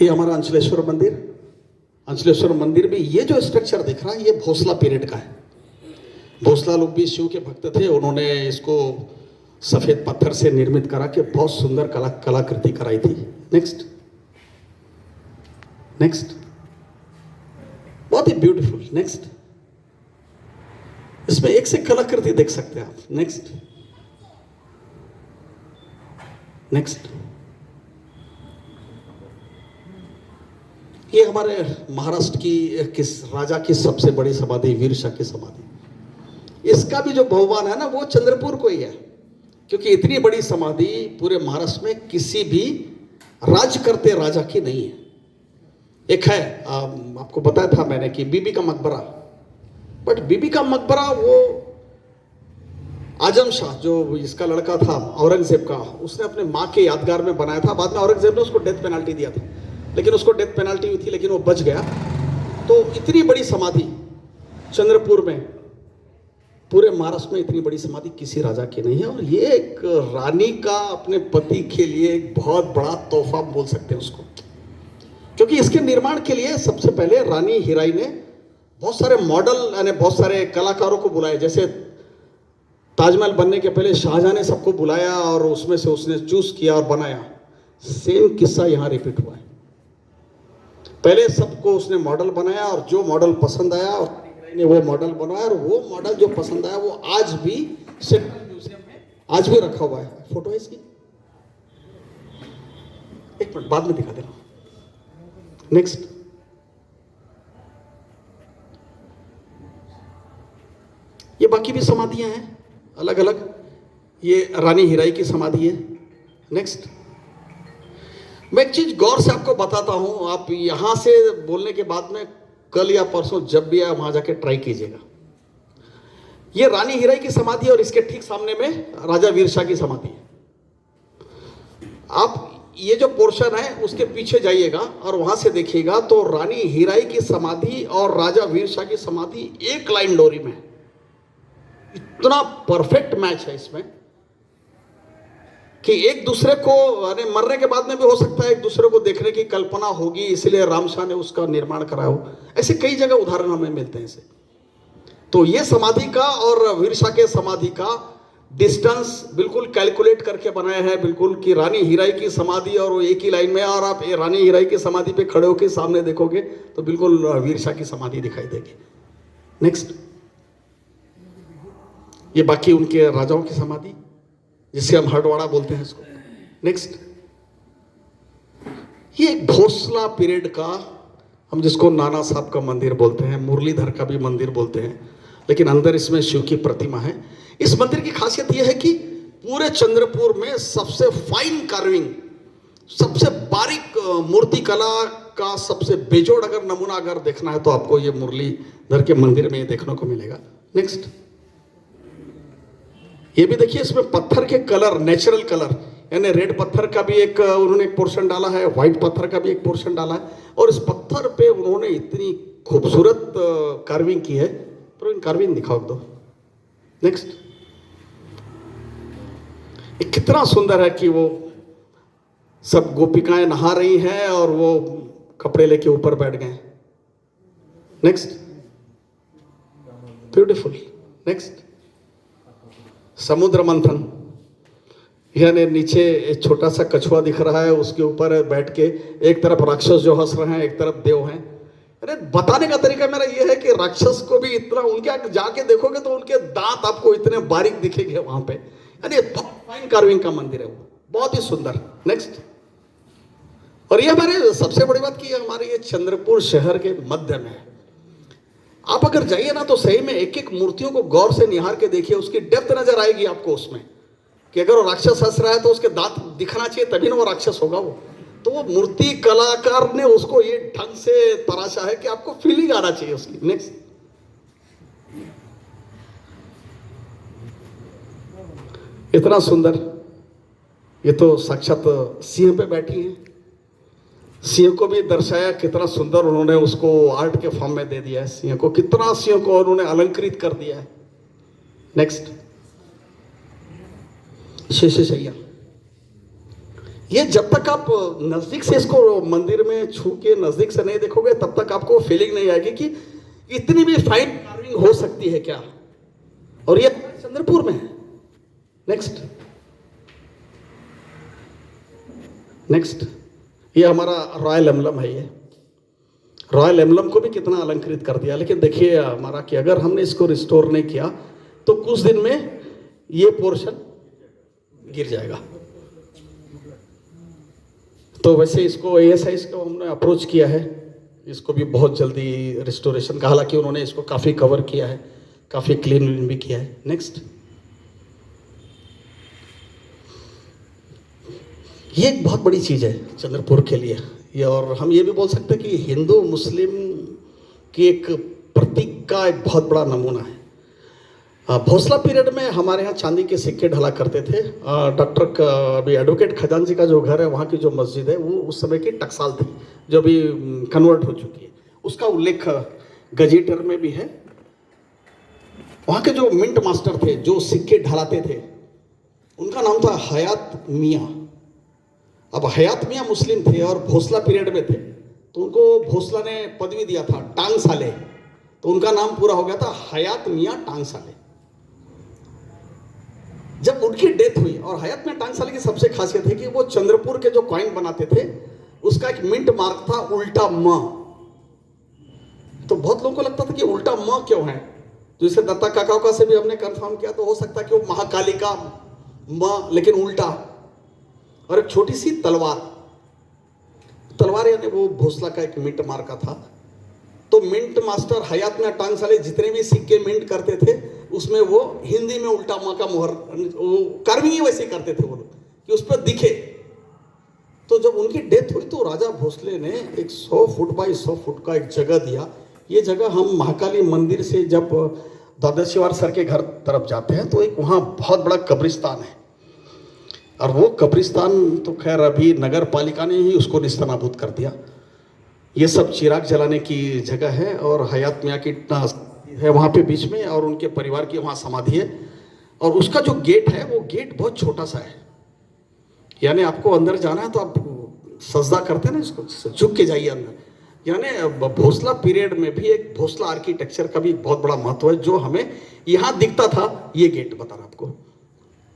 ये हमारा अंचलेश्वर मंदिर। अंचलेश्वर मंदिर में ये जो स्ट्रक्चर दिख रहा है ये भोसला पीरियड का है। भोसला लोग भी शिव के भक्त थे, उन्होंने इसको सफेद पत्थर से निर्मित करा के बहुत सुंदर कलाकृति कराई थी। नेक्स्ट नेक्स्ट, बहुत ही ब्यूटीफुल। नेक्स्ट, इसमें एक से कलाकृति देख सकते हैं आप। नेक्स्ट नेक्स्ट, ये हमारे महाराष्ट्र की किस राजा की सबसे बड़ी समाधि, वीर शाह की समाधि। इसका भी जो भगवान है ना वो चंद्रपुर को ही है, क्योंकि इतनी बड़ी समाधि पूरे महाराष्ट्र में किसी भी राज करते राजा की नहीं है। एक है, आपको बताया था मैंने कि बीबी का मकबरा, बट बीबी का मकबरा वो आजम शाह जो इसका लड़का था औरंगजेब का, उसने अपने माँ के यादगार में बनाया था। बाद में औरंगजेब ने उसको डेथ पेनल्टी दिया था, लेकिन उसको डेथ पेनल्टी हुई थी लेकिन वो बच गया। तो इतनी बड़ी समाधि चंद्रपुर में, पूरे महाराष्ट्र में इतनी बड़ी समाधि किसी राजा की नहीं है। और ये एक रानी का अपने पति के लिए एक बहुत बड़ा तोहफा बोल सकते हैं उसको, क्योंकि इसके निर्माण के लिए सबसे पहले रानी हीराई ने बहुत सारे मॉडल यानी बहुत सारे कलाकारों को बुलाए। जैसे ताजमहल बनने के पहले शाहजहां ने सबको बुलाया और उसमें से उसने चूज किया और बनाया। सेम किस्सा यहाँ रिपीट हुआ है। पहले सबको उसने मॉडल बनाया और जो मॉडल पसंद आया और ने वो मॉडल बनाया, और वो मॉडल जो पसंद आया वो आज भी सेंट्रल म्यूजियम में आज भी रखा हुआ है। फोटो है इसकी, एक मिनट बाद में दिखा देना। नेक्स्ट, ये बाकी भी समाधियां हैं अलग अलग। ये रानी हीराई की समाधि है। नेक्स्ट, मैं एक चीज गौर से आपको बताता हूं, आप यहां से बोलने के बाद में कल या परसों जब भी आए वहां जाके ट्राई कीजिएगा। ये रानी हीराई की समाधि और इसके ठीक सामने में राजा वीर शाह की समाधि है। आप ये जो पोर्शन है उसके पीछे जाइएगा और वहां से देखिएगा तो रानी हीराई की समाधि और राजा वीर शाह की समाधि एक लाइन डोरी में। इतना परफेक्ट मैच है इसमें कि एक दूसरे को मरने के बाद में भी हो सकता है एक दूसरे को देखने की कल्पना होगी, इसलिए रामशाह ने उसका निर्माण कराया हो। ऐसे कई जगह उदाहरण हमें मिलते हैं ऐसे। तो ये समाधि का और वीर शाह के समाधि का डिस्टेंस बिल्कुल कैलकुलेट करके बनाया है, बिल्कुल कि रानी हीराई की समाधि और वो एक ही लाइन में। और आप रानी हीराई की समाधि पे खड़े होकर सामने देखोगे तो बिल्कुल वीर शाह की समाधि दिखाई देगी। नेक्स्ट, ये बाकी उनके राजाओं की समाधि जिसे हम हरडवाड़ा बोलते हैं इसको। नेक्स्ट, ये एक भोसला पीरियड का, हम जिसको नाना साहब का मंदिर बोलते हैं, मुरलीधर का भी मंदिर बोलते हैं, लेकिन अंदर इसमें शिव की प्रतिमा है। इस मंदिर की खासियत यह है कि पूरे चंद्रपुर में सबसे फाइन कार्विंग, सबसे बारीक मूर्ति कला का सबसे बेजोड़ अगर नमूना अगर देखना है तो आपको ये मुरलीधर के मंदिर में देखने को मिलेगा। नेक्स्ट, ये भी देखिए इसमें पत्थर के कलर, नेचुरल कलर, यानी रेड पत्थर का भी एक उन्होंने एक पोर्शन डाला है, व्हाइट पत्थर का भी एक पोर्शन डाला है, और इस पत्थर पे उन्होंने इतनी खूबसूरत कार्विंग की है। तो कार्विंग दिखाओ दो। नेक्स्ट, ये कितना सुंदर है कि वो सब गोपिकाएं नहा रही हैं और वो कपड़े लेके ऊपर बैठ गए। Next, beautiful. नेक्स्ट, समुद्र मंथन, यानी नीचे एक छोटा सा कछुआ दिख रहा है, उसके ऊपर बैठ के एक तरफ राक्षस जो हंस रहे हैं, एक तरफ देव हैं। अरे बताने का तरीका मेरा ये है कि राक्षस को भी इतना, उनके जाके देखोगे तो उनके दांत आपको इतने बारीक दिखेंगे वहां पे। यानी बहुत फाइन कार्विंग का मंदिर है वो, बहुत ही सुंदर। नेक्स्ट, और ये हमारे सबसे बड़ी बात की हमारे ये चंद्रपुर शहर के मध्य में है। आप अगर जाइए ना तो सही में एक एक मूर्तियों को गौर से निहार के देखिए, उसकी डेप्थ नजर आएगी आपको उसमें कि अगर वो राक्षस हंस रहा है तो उसके दांत दिखना चाहिए तभी ना वो राक्षस होगा वो। तो वो मूर्ति कलाकार ने उसको ये ढंग से तराशा है कि आपको फीलिंग आना चाहिए उसकी। नेक्स्ट, इतना सुंदर, ये तो साक्षात सिंह पे बैठी है। सिंह को भी दर्शाया, कितना सुंदर उन्होंने उसको आर्ट के फॉर्म में दे दिया है सिंह को, कितना सिंह को उन्होंने अलंकृत कर दिया है। नेक्स्ट, शेषशय्या, ये जब तक आप नजदीक से इसको मंदिर में छू के नजदीक से नहीं देखोगे तब तक आपको फीलिंग नहीं आएगी कि इतनी भी फाइन कार्विंग हो सकती है क्या। और ये चंद्रपुर में है। नेक्स्ट नेक्स्ट, ये हमारा रॉयल एम्बलम है। ये रॉयल एम्बलम को भी कितना अलंकृत कर दिया, लेकिन देखिए हमारा कि अगर हमने इसको रिस्टोर नहीं किया तो कुछ दिन में ये पोर्शन गिर जाएगा। तो वैसे इसको ASI को हमने अप्रोच किया है, इसको भी बहुत जल्दी रिस्टोरेशन का, हालांकि उन्होंने इसको काफ़ी कवर किया है, काफ़ी क्लीन भी किया है। नेक्स्ट, ये एक बहुत बड़ी चीज़ है चंद्रपुर के लिए ये, और हम ये भी बोल सकते हैं कि हिंदू मुस्लिम की एक प्रतीक का एक बहुत बड़ा नमूना है। भोसला पीरियड में हमारे यहाँ चांदी के सिक्के ढला करते थे। डॉक्टर अभी एडवोकेट खजानजी का जो घर है, वहाँ की जो मस्जिद है, वो उस समय की टकसाल थी जो अभी कन्वर्ट हो चुकी है। उसका उल्लेख गजेटर में भी है। वहाँ के जो मिंट मास्टर थे जो सिक्के ढलाते थे, उनका नाम था हयात मियाँ। अब हयात मियाँ मुस्लिम थे और भोसला पीरियड में थे, तो उनको भोसला ने पदवी दिया था टांग साले, तो उनका नाम पूरा हो गया था हयात मियाँ टांग साले। जब उनकी डेथ हुई, और हयात मियाँ टांग साले की सबसे खासियत है कि वो चंद्रपुर के जो कॉइन बनाते थे उसका एक मिंट मार्क था उल्टा म। तो बहुत लोगों को लगता था कि उल्टा म क्यों है, तो इसे दत्ता काका से भी हमने कंफर्म किया, तो हो सकता है कि वो महाकाली का म लेकिन उल्टा, और एक छोटी सी तलवार यानी वो भोसला का एक मिंट मार्क का था। तो मिंट मास्टर हयात मियाँ टांग साले जितने भी सिक्के मिंट करते थे उसमें वो हिंदी में उल्टा माँ का मोहर, वो कार्विंग ही वैसे करते थे वो लोग कि उस पर दिखे। तो जब उनकी डेथ हुई तो राजा भोसले ने एक 100 फुट बाई 100 फुट का एक जगह दिया। ये जगह हम महाकाली मंदिर से जब द्वादशीवार सर के घर तरफ जाते हैं तो एक वहाँ बहुत बड़ा कब्रिस्तान है, और वो कब्रिस्तान तो खैर अभी नगर पालिका ने ही उसको निस्तनाबूद कर दिया। ये सब चिराग जलाने की जगह है, और हयात मियाँ की है वहाँ पे बीच में, और उनके परिवार की वहाँ समाधि है। और उसका जो गेट है वो गेट बहुत छोटा सा है, यानी आपको अंदर जाना है तो आप सजदा करते हैं ना, इसको झुक के जाइए अंदर। यानी भोसला पीरियड में भी एक भोसला आर्किटेक्चर का भी बहुत बड़ा महत्व है, जो हमें यहाँ दिखता था ये गेट बता रहा आपको।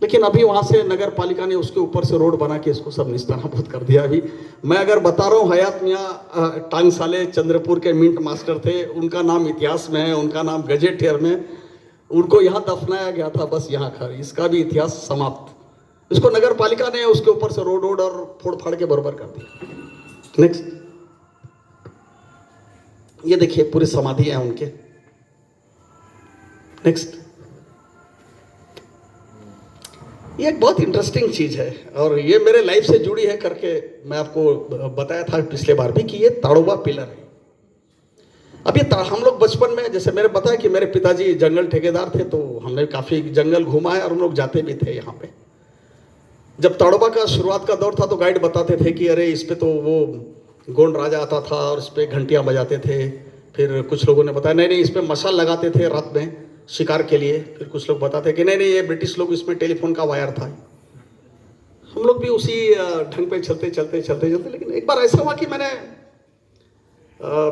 लेकिन अभी वहाँ से नगर पालिका ने उसके ऊपर से रोड बना के इसको सब निस्तानाबूद कर दिया। अभी मैं अगर बता रहा हूँ हयात मियाँ टांग साले चंद्रपुर के मिंट मास्टर थे, उनका नाम इतिहास में है, उनका नाम गजेटियर में, उनको यहाँ दफनाया गया था, बस यहाँ खैर इसका भी इतिहास समाप्त। इसको नगर पालिका ने उसके ऊपर से रोड और फोड़ फाड़ के बराबर कर दिया। नेक्स्ट, ये देखिए पूरी समाधि है उनके। नेक्स्ट, ये एक बहुत इंटरेस्टिंग चीज है, और ये मेरे लाइफ से जुड़ी है करके मैं आपको बताया था पिछले बार भी कि ये ताड़ोबा पिलर है। अब ये हम लोग बचपन में, जैसे मैंने बताया कि मेरे पिताजी जंगल ठेकेदार थे, तो हमने काफी जंगल घूमा है और हम लोग जाते भी थे यहाँ पे। जब ताड़ोबा का शुरुआत का दौर था तो गाइड बताते थे कि अरे इस पे तो वो गोंड राजा आता था और इस पे घंटियां बजाते थे। फिर कुछ लोगों ने बताया नहीं नहीं इस पे मशाल लगाते थे रात में शिकार के लिए। फिर कुछ लोग बताते कि नहीं नहीं ये ब्रिटिश लोग, इसमें टेलीफोन का वायर था। हम लोग भी उसी ढंग पे चलते, लेकिन एक बार ऐसा हुआ कि मैंने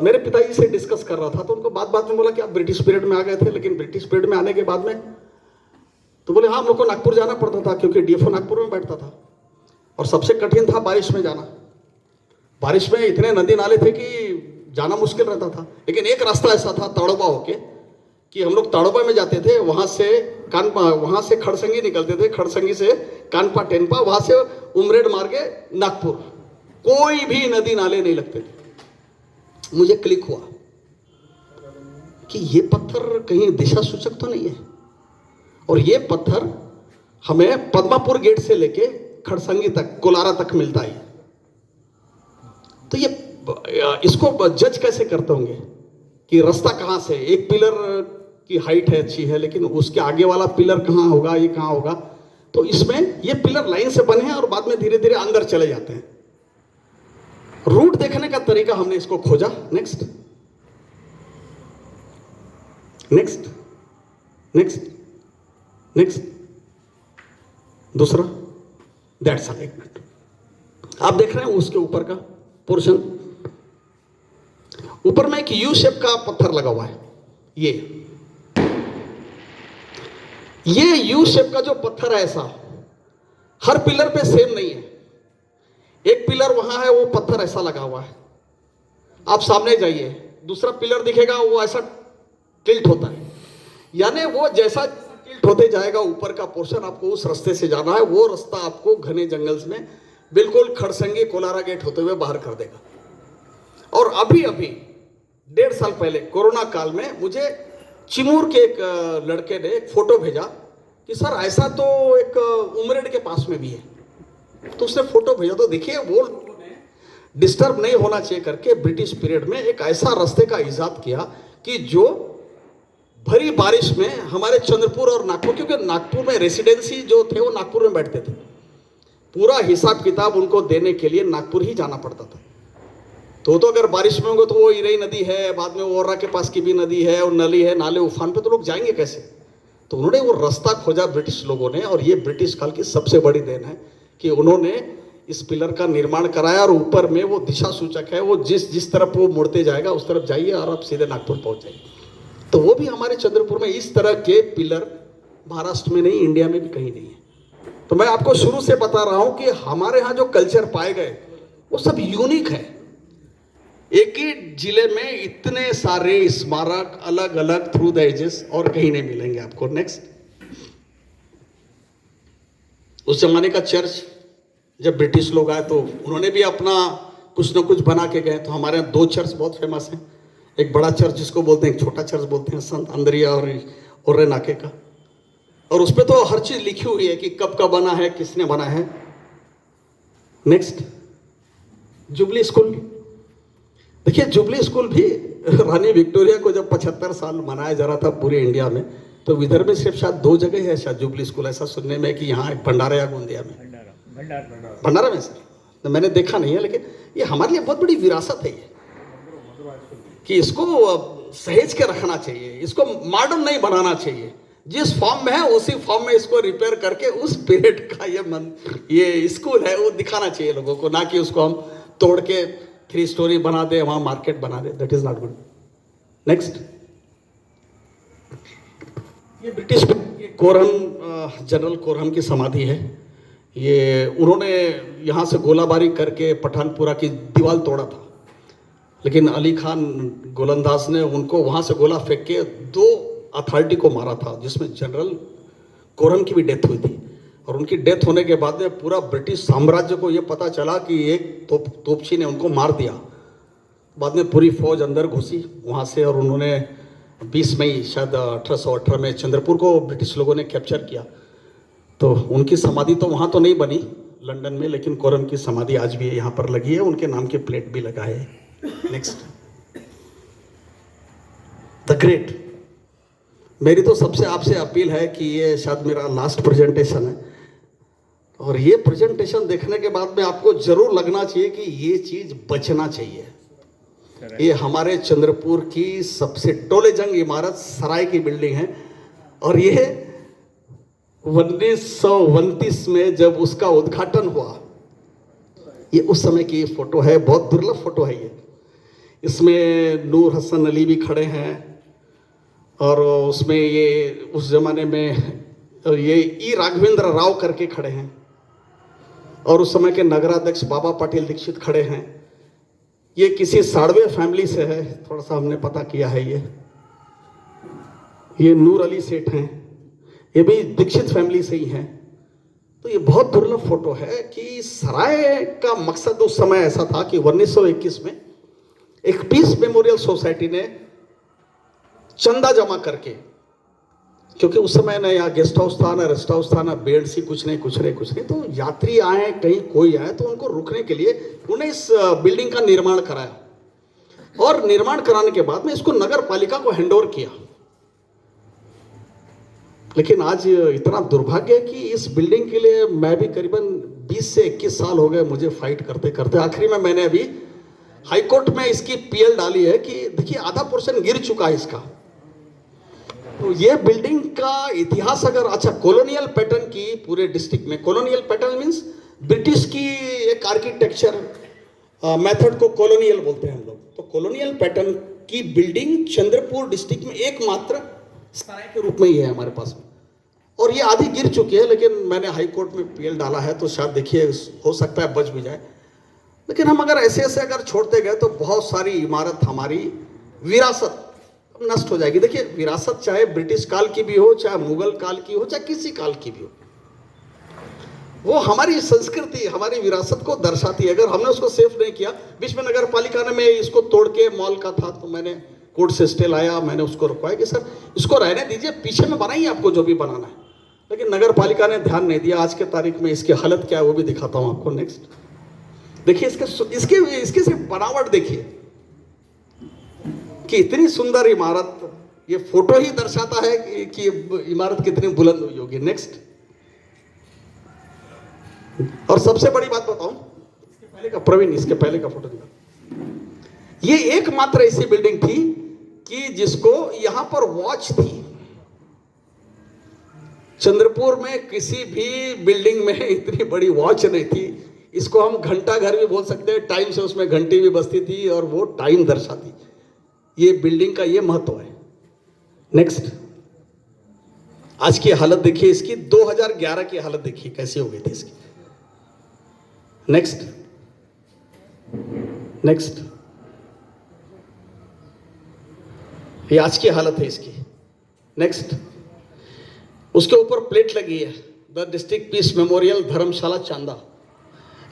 मेरे पिताजी से डिस्कस कर रहा था, तो उनको बात में बोला कि आप ब्रिटिश पीरियड में आ गए थे, लेकिन ब्रिटिश पीरियड में आने के बाद में तो बोले हाँ हम लोग को नागपुर जाना पड़ता था क्योंकि डीएफओ नागपुर में बैठता था, और सबसे कठिन था बारिश में जाना। बारिश में इतने नदी नाले थे कि जाना मुश्किल रहता था, लेकिन एक रास्ता ऐसा था ताड़ोबा होके कि हम लोग ताड़ोबा में जाते थे, वहाँ से खड़संगी निकलते थे, खड़संगी से कानपा टेनपा, वहाँ से उमरेड मार के नागपुर, कोई भी नदी नाले नहीं लगते थे। मुझे क्लिक हुआ कि ये पत्थर कहीं दिशा सूचक तो नहीं है, और ये पत्थर हमें पद्मापुर गेट से लेके खड़संगी तक, कोलारा तक मिलता है। तो ये इसको जज कैसे करते होंगे कि रास्ता कहाँ से, एक पिलर की हाइट है अच्छी है, लेकिन उसके आगे वाला पिलर कहाँ होगा, ये कहाँ होगा। तो इसमें ये पिलर लाइन से बने हैं और बाद में धीरे धीरे अंदर चले जाते हैं। रूट देखने का तरीका हमने इसको खोजा। नेक्स्ट नेक्स्ट नेक्स्ट नेक्स्ट, दूसरा दैट्स ऑल। एक मिनट, आप देख रहे हैं उसके ऊपर का पोर्शन, ऊपर में एक यू शेप का पत्थर लगा हुआ है। ये यू शेप का जो पत्थर है ऐसा हर पिलर पे सेम नहीं है। एक पिलर वहां है, वो पत्थर ऐसा लगा हुआ है। आप सामने जाइए, दूसरा पिलर दिखेगा, वो ऐसा टिल्ट होता है। यानी वो जैसा टिल्ट होते जाएगा ऊपर का पोर्शन, आपको उस रास्ते से जाना है। वो रास्ता आपको घने जंगल्स में बिल्कुल खड़संगी कोलारा गेट होते हुए बाहर कर देगा। और अभी 1.5 साल पहले कोरोना काल में मुझे चिमूर के एक लड़के ने एक फोटो भेजा कि सर ऐसा तो एक उमरेड के पास में भी है। तो उसने फोटो भेजा, तो देखिए वो लोगों ने डिस्टर्ब नहीं होना चाहिए करके ब्रिटिश पीरियड में एक ऐसा रास्ते का इजाद किया कि जो भरी बारिश में हमारे चंद्रपुर और नागपुर, क्योंकि नागपुर में रेसिडेंसी जो थे वो नागपुर में बैठते थे, पूरा हिसाब किताब उनको देने के लिए नागपुर ही जाना पड़ता था। तो अगर बारिश में होंगे तो वो इरई नदी है, बाद में वो ओर्रा के पास की भी नदी है और नली है, नाले उफान पे, तो लोग जाएंगे कैसे? तो उन्होंने वो रास्ता खोजा ब्रिटिश लोगों ने। और ये ब्रिटिश काल की सबसे बड़ी देन है कि उन्होंने इस पिलर का निर्माण कराया और ऊपर में वो दिशा सूचक है, वो जिस तरफ वो मुड़ते जाएगा उस तरफ जाइए और आप सीधे नागपुर पहुंच जाइए। तो वो भी हमारे चंद्रपुर में इस तरह के पिलर महाराष्ट्र में नहीं, इंडिया में भी कहीं नहीं है। तो मैं आपको शुरू से बता रहा हूं कि हमारे यहाँ जो कल्चर पाए गए वो सब यूनिक है। एक ही जिले में इतने सारे स्मारक अलग अलग थ्रू द एजेस और कहीं नहीं मिलेंगे आपको। नेक्स्ट, उस जमाने का चर्च, जब ब्रिटिश लोग आए तो उन्होंने भी अपना कुछ ना कुछ बना के गए। तो हमारे यहाँ 2 चर्च बहुत फेमस हैं, एक बड़ा चर्च जिसको बोलते हैं, एक छोटा चर्च बोलते हैं, संत अंद्रिया और ओर्रे नाके का। और उस पर तो हर चीज लिखी हुई है कि कब का बना है, किसने बना है। Next, jubilee school. देखिए जुबली स्कूल भी रानी विक्टोरिया को जब 75 साल मनाया जा रहा था पूरे इंडिया में, तो विदर्भ में सिर्फ शायद 2 जगह है शायद जुबली स्कूल, ऐसा सुनने में कि यहाँ एक भंडारा या गोंदिया में। भंडारा में सर, तो मैंने देखा नहीं है, लेकिन ये हमारे लिए बहुत बड़ी विरासत है ये, कि इसको सहेज के रखना चाहिए, इसको मॉडर्न नहीं बनाना चाहिए। जिस फॉर्म में है उसी फॉर्म में इसको रिपेयर करके उस पीरियड का ये स्कूल है वो दिखाना चाहिए लोगों को, ना कि उसको हम तोड़ के 3 स्टोरी बना दे, वहां मार्केट बना दे। That is not good. Next, ये ब्रिटिश कोरहम, जनरल कोरहम की समाधि है। ये उन्होंने यहाँ से गोलाबारी करके पठानपुरा की दीवार तोड़ा था, लेकिन अली खान गोलंदाज ने उनको वहाँ से गोला फेंक के 2 अथॉरिटी को मारा था, जिसमें जनरल कोरहम की भी डेथ हुई थी। और उनकी डेथ होने के बाद में पूरा ब्रिटिश साम्राज्य को ये पता चला कि एक तोपची ने उनको मार दिया। बाद में पूरी फौज अंदर घुसी वहाँ से, और उन्होंने 20 मई शायद 1818 में चंद्रपुर को ब्रिटिश लोगों ने कैप्चर किया। तो उनकी समाधि तो वहाँ तो नहीं बनी लंदन में, लेकिन कोरहम की समाधि आज भी यहाँ पर लगी है, उनके नाम की प्लेट भी लगा है। Next, the great. मेरी तो सबसे आपसे अपील है कि ये शायद मेरा लास्ट प्रेजेंटेशन है, और ये प्रेजेंटेशन देखने के बाद में आपको जरूर लगना चाहिए कि ये चीज बचना चाहिए। ये हमारे चंद्रपुर की सबसे टोलेजंग इमारत सराय की बिल्डिंग है, और ये 1929 में जब उसका उद्घाटन हुआ, ये उस समय की ये फोटो है, बहुत दुर्लभ फोटो है ये। इसमें नूर हसन अली भी खड़े हैं, और उसमें ये उस जमाने में ये ई राघवेंद्र राव करके खड़े हैं, और उस समय के नगराध्यक्ष बाबा पाटिल दीक्षित खड़े हैं। ये किसी साड़वे फैमिली से है, थोड़ा सा हमने पता किया है। ये नूर अली सेठ हैं, ये भी दीक्षित फैमिली से ही हैं। तो ये बहुत दुर्लभ फोटो है कि सराय का मकसद उस समय ऐसा था कि 1921 में एक पीस मेमोरियल सोसाइटी ने चंदा जमा करके, क्योंकि उस समय ना यहाँ गेस्ट हाउस था, ना रेस्ट हाउस था, ना बेड सी, कुछ नहीं, तो यात्री आए, कहीं कोई आए तो उनको रुकने के लिए उन्हें इस बिल्डिंग का निर्माण कराया, और निर्माण कराने के बाद में इसको नगर पालिका को हैंडओवर किया। लेकिन आज इतना दुर्भाग्य है कि इस बिल्डिंग के लिए मैं भी करीबन 20 से 21 साल हो गए मुझे फाइट करते करते। आखिरी में मैंने अभी हाईकोर्ट में इसकी पीएल डाली है कि देखिए आधा पोर्शन गिर चुका है इसका। तो ये बिल्डिंग का इतिहास अगर अच्छा कॉलोनियल पैटर्न की पूरे डिस्ट्रिक्ट में कॉलोनियल पैटर्न मींस ब्रिटिश की एक आर्किटेक्चर मेथड को कॉलोनियल बोलते हैं हम लोग। तो कॉलोनियल पैटर्न की बिल्डिंग चंद्रपुर डिस्ट्रिक्ट में एकमात्र सराय के रूप में ही है हमारे पास में, और ये आधी गिर चुकी है, लेकिन मैंने हाई कोर्ट में पीएल डाला है तो शायद देखिए हो सकता है बच भी जाए। लेकिन हम अगर ऐसे ऐसे अगर छोड़ते गए तो बहुत सारी इमारत हमारी विरासत नष्ट हो जाएगी। देखिए विरासत चाहे ब्रिटिश काल की भी हो, चाहे मुगल काल की हो, चाहे किसी काल की भी हो, वो हमारी संस्कृति हमारी विरासत को दर्शाती है। अगर हमने उसको सेफ नहीं किया, बीच में नगर पालिका ने मैं इसको तोड़ के मॉल का था तो मैंने कोर्ट से स्टे लाया, मैंने उसको रुकवाया कि सर इसको रहने दीजिए, पीछे में बनाइए आपको जो भी बनाना है, लेकिन नगर पालिका ने ध्यान नहीं दिया। आज के तारीख में इसकी हालत क्या है वो भी दिखाता हूं आपको। नेक्स्ट देखिए इसके सिर्फ बनावट देखिए कि इतनी सुंदर इमारत, ये फोटो ही दर्शाता है कि इमारत कितनी बुलंद हुई होगी। नेक्स्ट, और सबसे बड़ी बात बताऊं, इसके पहले का प्रवीण, इसके पहले का फोटो दिखा। ये एकमात्र ऐसी बिल्डिंग थी कि जिसको यहां पर वॉच थी। चंद्रपुर में किसी भी बिल्डिंग में इतनी बड़ी वॉच नहीं थी। इसको हम घंटा घर भी बोल सकते हैं, टाइम से उसमें घंटी भी बजती थी और वो टाइम दर्शाती। ये बिल्डिंग का ये महत्व है। नेक्स्ट, आज की हालत देखिए इसकी, 2011 की हालत देखिए कैसी हो गई थी इसकी। नेक्स्ट नेक्स्ट, ये आज की हालत है इसकी। नेक्स्ट, उसके ऊपर प्लेट लगी है, द डिस्ट्रिक्ट पीस मेमोरियल धर्मशाला चांदा।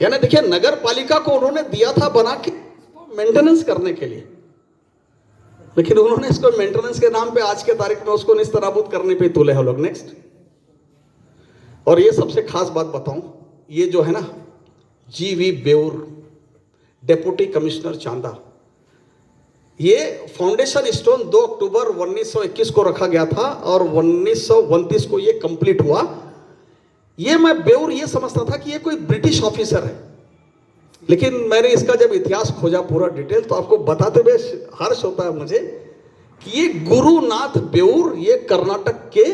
यानी देखिए नगर पालिका को उन्होंने दिया था बना के मेंटेनेंस करने के लिए, लेकिन उन्होंने इसको मेंटेनेंस के नाम पे आज के तारीख में उसको निस्तराबूत करने पे तुले हैं लोग। नेक्स्ट, और ये सबसे खास बात बताऊं, ये जो है ना जीवी बेऊर डेप्यूटी कमिश्नर चांदा, ये फाउंडेशन स्टोन 2 अक्टूबर 1921 को रखा गया था और 1929 को ये कंप्लीट हुआ। ये मैं बेऊर ये समझता था कि ये कोई ब्रिटिश ऑफिसर है, लेकिन मैंने इसका जब इतिहास खोजा पूरा डिटेल तो आपको बताते हुए हर्ष होता है मुझे कि ये गुरुनाथ बेऊर, ये कर्नाटक के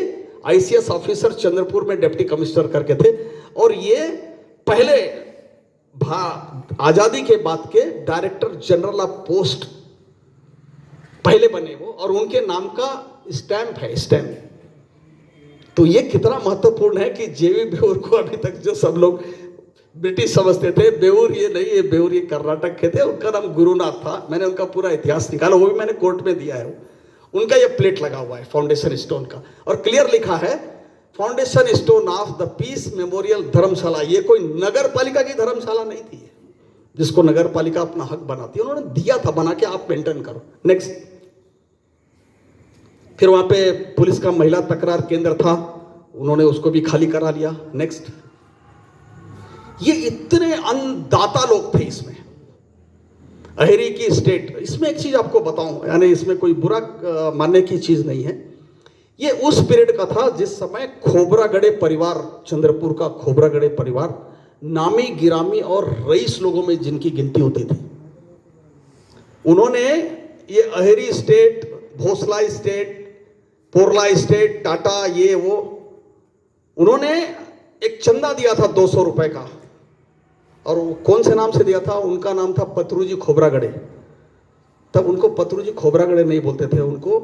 आईसीएस ऑफिसर चंद्रपुर में डिप्टी कमिश्नर करके थे, और ये पहले आजादी के बाद के डायरेक्टर जनरल ऑफ पोस्ट पहले बने वो, और उनके नाम का स्टैंप है, स्टैंप। तो ये कितना महत्वपूर्ण है कि जेवी बेऊर को अभी तक जो सब लोग ब्रिटिश समझते थे, बेऊर ये नहीं, ये बेऊर ये कर्नाटक के थे, उनका नाम गुरुनाथ था। मैंने उनका पूरा इतिहास निकाला, वो भी मैंने कोर्ट में दिया है। उनका ये प्लेट लगा हुआ है फाउंडेशन स्टोन का, और क्लियर लिखा है foundation stone of the peace memorial Dharamshala. ये कोई नगर पालिका की धर्मशाला नहीं थी जिसको नगर पालिका अपना हक बनाती है, उन्होंने दिया था बना के, आप मेंटेन करो। नेक्स्ट, फिर वहां पे पुलिस का महिला तकरार केंद्र था, उन्होंने उसको भी खाली करा लिया। नेक्स्ट, ये इतने अन्नदाता लोग थे इसमें, अहेरी की स्टेट। इसमें एक चीज आपको बताऊं, यानी इसमें कोई बुरा मानने की चीज नहीं है, ये उस पीरियड का था जिस समय खोबरागड़े परिवार, चंद्रपुर का खोबरागड़े परिवार नामी गिरामी और रईस लोगों में जिनकी गिनती होती थी, उन्होंने ये Aheri state, Bhosla state, Porla state, Tata, ये वो, उन्होंने एक चंदा दिया था 200 रुपए का, और वो कौन से नाम से दिया था, उनका नाम था पतरूजी खोबरागड़े। तब उनको पतरूजी खोबरागड़े नहीं बोलते थे, उनको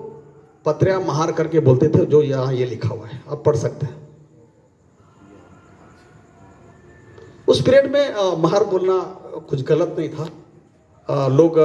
पत्रिया महार करके बोलते थे, जो यहाँ ये लिखा हुआ है, आप पढ़ सकते हैं। उस पीरियड में महार बोलना कुछ गलत नहीं था, लोग